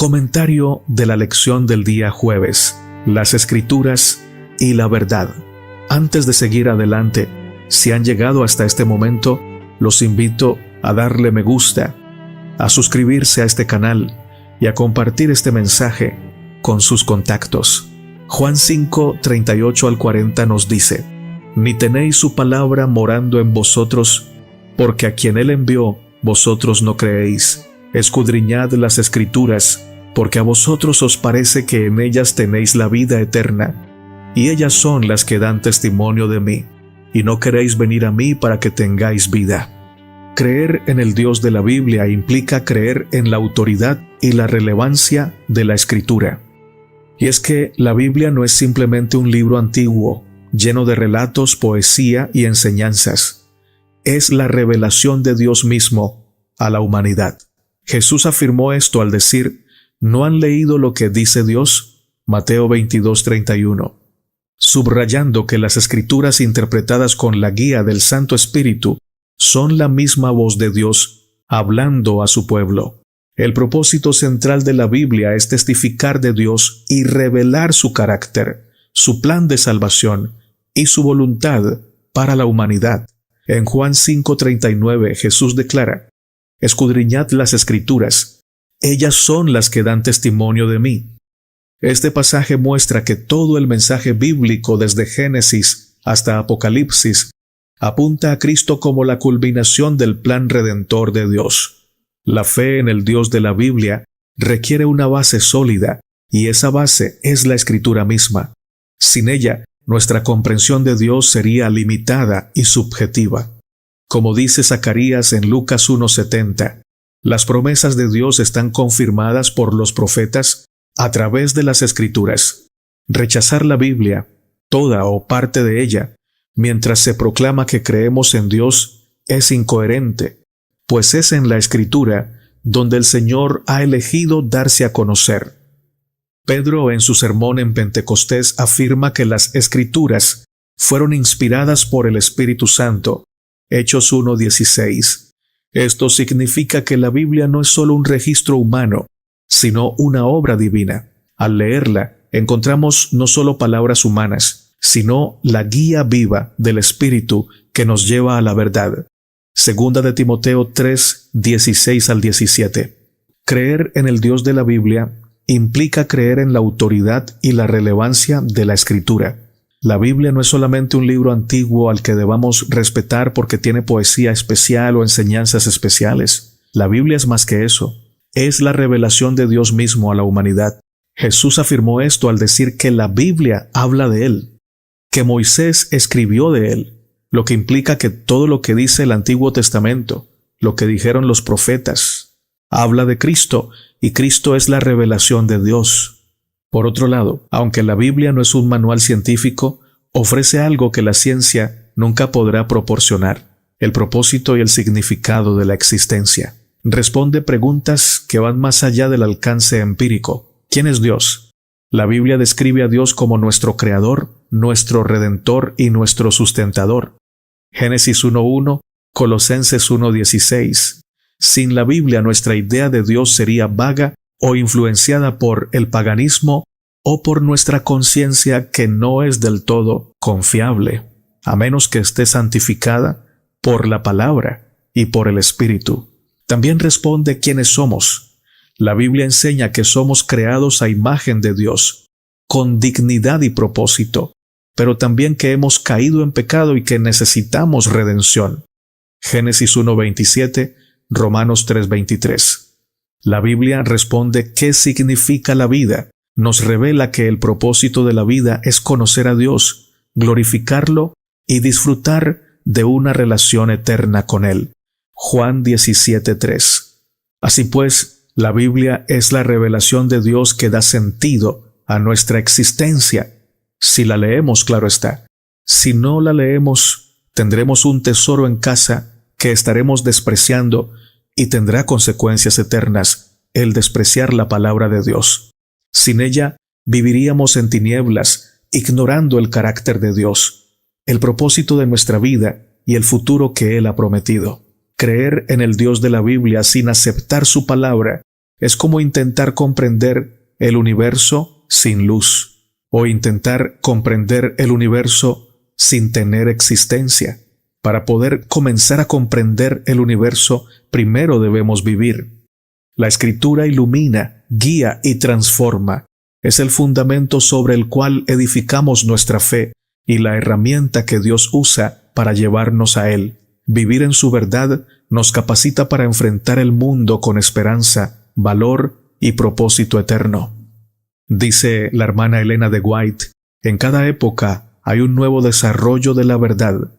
Comentario de la lección del día jueves: las Escrituras y la verdad. Antes de seguir adelante, si han llegado hasta este momento, los invito a darle me gusta, a suscribirse a este canal y a compartir este mensaje con sus contactos. Juan 5, 38 al 40 nos dice: Ni tenéis su palabra morando en vosotros, porque a quien él envió, vosotros no creéis. Escudriñad las Escrituras, porque a vosotros os parece que en ellas tenéis la vida eterna, y ellas son las que dan testimonio de mí, y no queréis venir a mí para que tengáis vida. Creer en el Dios de la Biblia implica creer en la autoridad y la relevancia de la Escritura. Y es que la Biblia no es simplemente un libro antiguo, lleno de relatos, poesía y enseñanzas. Es la revelación de Dios mismo a la humanidad. Jesús afirmó esto al decir: ¿no han leído lo que dice Dios? Mateo 22:31. Subrayando que las Escrituras interpretadas con la guía del Santo Espíritu son la misma voz de Dios hablando a su pueblo. El propósito central de la Biblia es testificar de Dios y revelar su carácter, su plan de salvación y su voluntad para la humanidad. En Juan 5:39 Jesús declara: Escudriñad las Escrituras, ellas son las que dan testimonio de mí. Este pasaje muestra que todo el mensaje bíblico desde Génesis hasta Apocalipsis apunta a Cristo como la culminación del plan redentor de Dios. La fe en el Dios de la Biblia requiere una base sólida, y esa base es la Escritura misma. Sin ella, nuestra comprensión de Dios sería limitada y subjetiva. Como dice Zacarías en Lucas 1:70, las promesas de Dios están confirmadas por los profetas a través de las Escrituras. Rechazar la Biblia, toda o parte de ella, mientras se proclama que creemos en Dios, es incoherente, pues es en la Escritura donde el Señor ha elegido darse a conocer. Pedro, en su sermón en Pentecostés, afirma que las Escrituras fueron inspiradas por el Espíritu Santo. Hechos 1:16. Esto significa que la Biblia no es solo un registro humano, sino una obra divina. Al leerla, encontramos no solo palabras humanas, sino la guía viva del Espíritu que nos lleva a la verdad. Segunda de Timoteo 3:16 al 17. Creer en el Dios de la Biblia implica creer en la autoridad y la relevancia de la Escritura. La Biblia no es solamente un libro antiguo al que debamos respetar porque tiene poesía especial o enseñanzas especiales. La Biblia es más que eso. Es la revelación de Dios mismo a la humanidad. Jesús afirmó esto al decir que la Biblia habla de Él, que Moisés escribió de Él, lo que implica que todo lo que dice el Antiguo Testamento, lo que dijeron los profetas, habla de Cristo, y Cristo es la revelación de Dios. Por otro lado, aunque la Biblia no es un manual científico, ofrece algo que la ciencia nunca podrá proporcionar: el propósito y el significado de la existencia. Responde preguntas que van más allá del alcance empírico. ¿Quién es Dios? La Biblia describe a Dios como nuestro Creador, nuestro Redentor y nuestro Sustentador. Génesis 1:1, Colosenses 1:16. Sin la Biblia, nuestra idea de Dios sería vaga o influenciada por el paganismo o por nuestra conciencia, que no es del todo confiable, a menos que esté santificada por la palabra y por el Espíritu. También responde quiénes somos. La Biblia enseña que somos creados a imagen de Dios, con dignidad y propósito, pero también que hemos caído en pecado y que necesitamos redención. Génesis 1:27, Romanos 3:23. La Biblia responde qué significa la vida. Nos revela que el propósito de la vida es conocer a Dios, glorificarlo y disfrutar de una relación eterna con Él. Juan 17:3. Así pues, la Biblia es la revelación de Dios que da sentido a nuestra existencia. Si la leemos, claro está. Si no la leemos, tendremos un tesoro en casa que estaremos despreciando, y tendrá consecuencias eternas el despreciar la palabra de Dios. Sin ella, viviríamos en tinieblas, ignorando el carácter de Dios, el propósito de nuestra vida y el futuro que Él ha prometido. Creer en el Dios de la Biblia sin aceptar su palabra Es como intentar comprender el universo sin luz, o intentar comprender el universo sin tener existencia. Para poder comenzar a comprender el universo, primero debemos vivir. La Escritura ilumina, guía y transforma. Es el fundamento sobre el cual edificamos nuestra fe y la herramienta que Dios usa para llevarnos a Él. Vivir en su verdad nos capacita para enfrentar el mundo con esperanza, valor y propósito eterno. Dice la hermana Elena de White, en cada época hay un nuevo desarrollo de la verdad,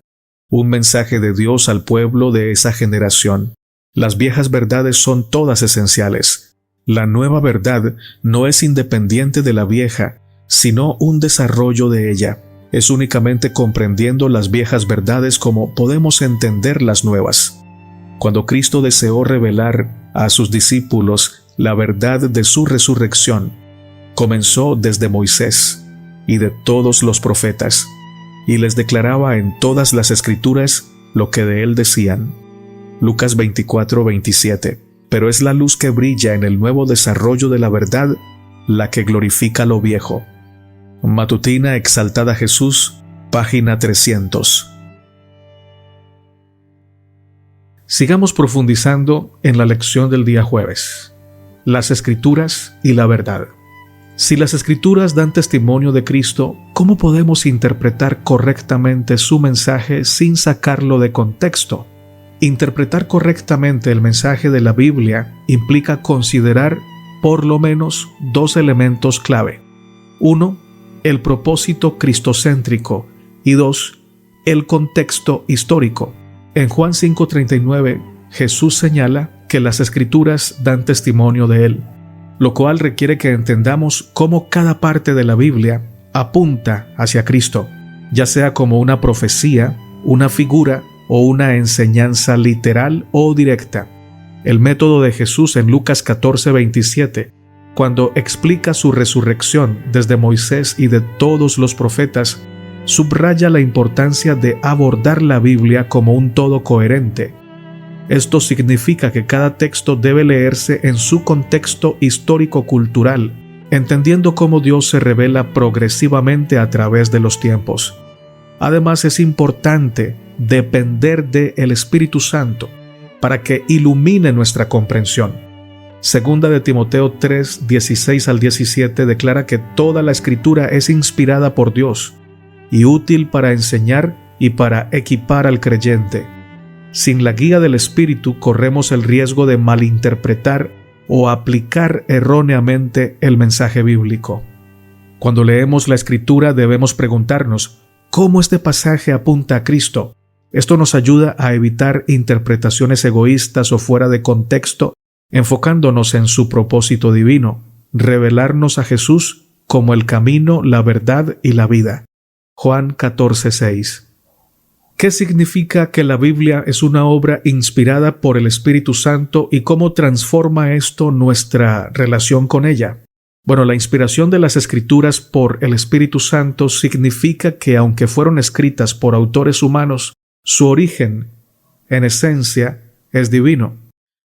un mensaje de Dios al pueblo de esa generación. Las viejas verdades son todas esenciales. La nueva verdad no es independiente de la vieja, sino un desarrollo de ella. Es únicamente comprendiendo las viejas verdades como podemos entender las nuevas. Cuando Cristo deseó revelar a sus discípulos la verdad de su resurrección, comenzó desde Moisés y de todos los profetas, y les declaraba en todas las Escrituras lo que de él decían. Lucas 24:27. Pero es la luz que brilla en el nuevo desarrollo de la verdad la que glorifica lo viejo. Matutina Exaltada Jesús, página 300. Sigamos profundizando en la lección del día jueves. Las Escrituras y la verdad. Si las Escrituras dan testimonio de Cristo, ¿cómo podemos interpretar correctamente su mensaje sin sacarlo de contexto? Interpretar correctamente el mensaje de la Biblia implica considerar por lo menos dos elementos clave. 1. El propósito cristocéntrico y 2. El contexto histórico. En Juan 5:39, Jesús señala que las Escrituras dan testimonio de Él, lo cual requiere que entendamos cómo cada parte de la Biblia apunta hacia Cristo, ya sea como una profecía, una figura o una enseñanza literal o directa. El método de Jesús en Lucas 14:27, cuando explica su resurrección desde Moisés y de todos los profetas, subraya la importancia de abordar la Biblia como un todo coherente. Esto significa que cada texto debe leerse en su contexto histórico-cultural, entendiendo cómo Dios se revela progresivamente a través de los tiempos. Además, es importante depender del Espíritu Santo para que ilumine nuestra comprensión. Segunda de Timoteo 3, 16 al 17 declara que toda la Escritura es inspirada por Dios y útil para enseñar y para equipar al creyente. Sin la guía del Espíritu corremos el riesgo de malinterpretar o aplicar erróneamente el mensaje bíblico. Cuando leemos la Escritura debemos preguntarnos cómo este pasaje apunta a Cristo. Esto nos ayuda a evitar interpretaciones egoístas o fuera de contexto, enfocándonos en su propósito divino, revelarnos a Jesús como el camino, la verdad y la vida. Juan 14:6. ¿Qué significa que la Biblia es una obra inspirada por el Espíritu Santo y cómo transforma esto nuestra relación con ella? Bueno, la inspiración de las Escrituras por el Espíritu Santo significa que aunque fueron escritas por autores humanos, su origen, en esencia, es divino.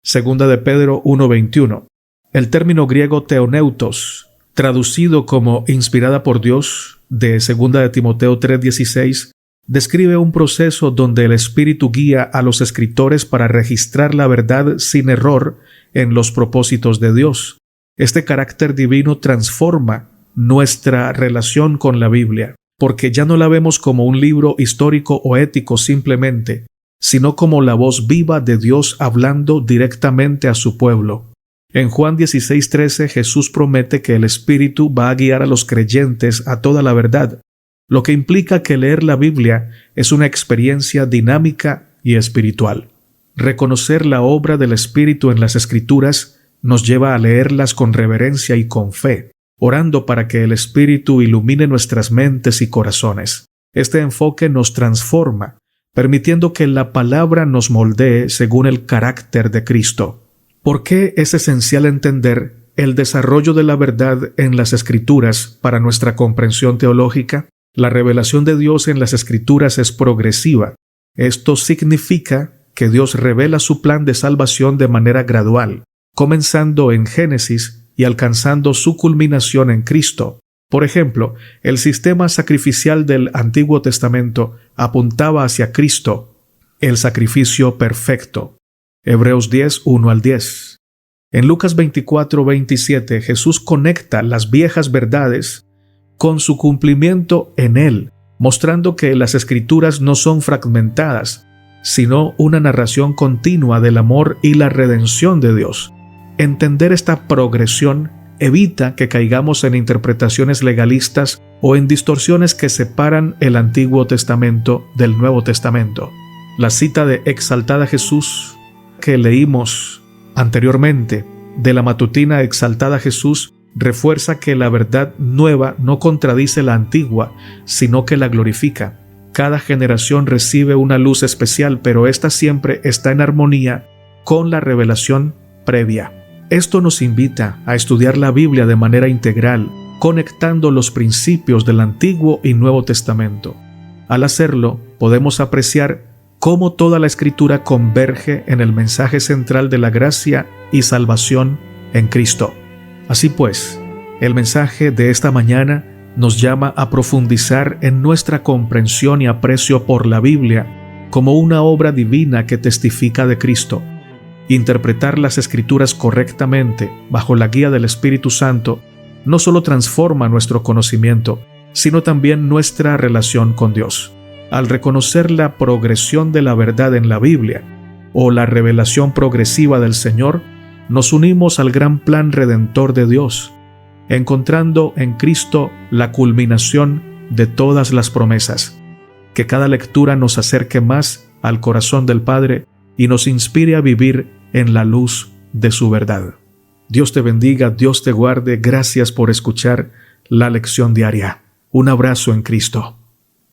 Segunda de Pedro 1:21. El término griego theoneutos, traducido como inspirada por Dios, de Segunda de Timoteo 3:16, describe un proceso donde el Espíritu guía a los escritores para registrar la verdad sin error en los propósitos de Dios. Este carácter divino transforma nuestra relación con la Biblia, porque ya no la vemos como un libro histórico o ético simplemente, sino como la voz viva de Dios hablando directamente a su pueblo. En Juan 16:13 Jesús promete que el Espíritu va a guiar a los creyentes a toda la verdad, lo que implica que leer la Biblia es una experiencia dinámica y espiritual. Reconocer la obra del Espíritu en las Escrituras nos lleva a leerlas con reverencia y con fe, orando para que el Espíritu ilumine nuestras mentes y corazones. Este enfoque nos transforma, permitiendo que la palabra nos moldee según el carácter de Cristo. ¿Por qué es esencial entender el desarrollo de la verdad en las Escrituras para nuestra comprensión teológica? La revelación de Dios en las Escrituras es progresiva. Esto significa que Dios revela su plan de salvación de manera gradual, comenzando en Génesis y alcanzando su culminación en Cristo. Por ejemplo, el sistema sacrificial del Antiguo Testamento apuntaba hacia Cristo, el sacrificio perfecto. Hebreos 10, 1 al 10. En Lucas 24, 27, Jesús conecta las viejas verdades con su cumplimiento en Él, mostrando que las Escrituras no son fragmentadas, sino una narración continua del amor y la redención de Dios. Entender esta progresión evita que caigamos en interpretaciones legalistas o en distorsiones que separan el Antiguo Testamento del Nuevo Testamento. La cita de Exaltad a Jesús que leímos anteriormente de la matutina Exaltad a Jesús refuerza que la verdad nueva no contradice la antigua, sino que la glorifica. Cada generación recibe una luz especial, pero ésta siempre está en armonía con la revelación previa. Esto nos invita a estudiar la Biblia de manera integral, conectando los principios del Antiguo y Nuevo Testamento. Al hacerlo, podemos apreciar cómo toda la Escritura converge en el mensaje central de la gracia y salvación en Cristo. Así pues, el mensaje de esta mañana nos llama a profundizar en nuestra comprensión y aprecio por la Biblia como una obra divina que testifica de Cristo. Interpretar las Escrituras correctamente bajo la guía del Espíritu Santo no solo transforma nuestro conocimiento, sino también nuestra relación con Dios. Al reconocer la progresión de la verdad en la Biblia o la revelación progresiva del Señor, nos unimos al gran plan redentor de Dios, encontrando en Cristo la culminación de todas las promesas. Que cada lectura nos acerque más al corazón del Padre y nos inspire a vivir en la luz de su verdad. Dios te bendiga, Dios te guarde. Gracias por escuchar la lección diaria. Un abrazo en Cristo.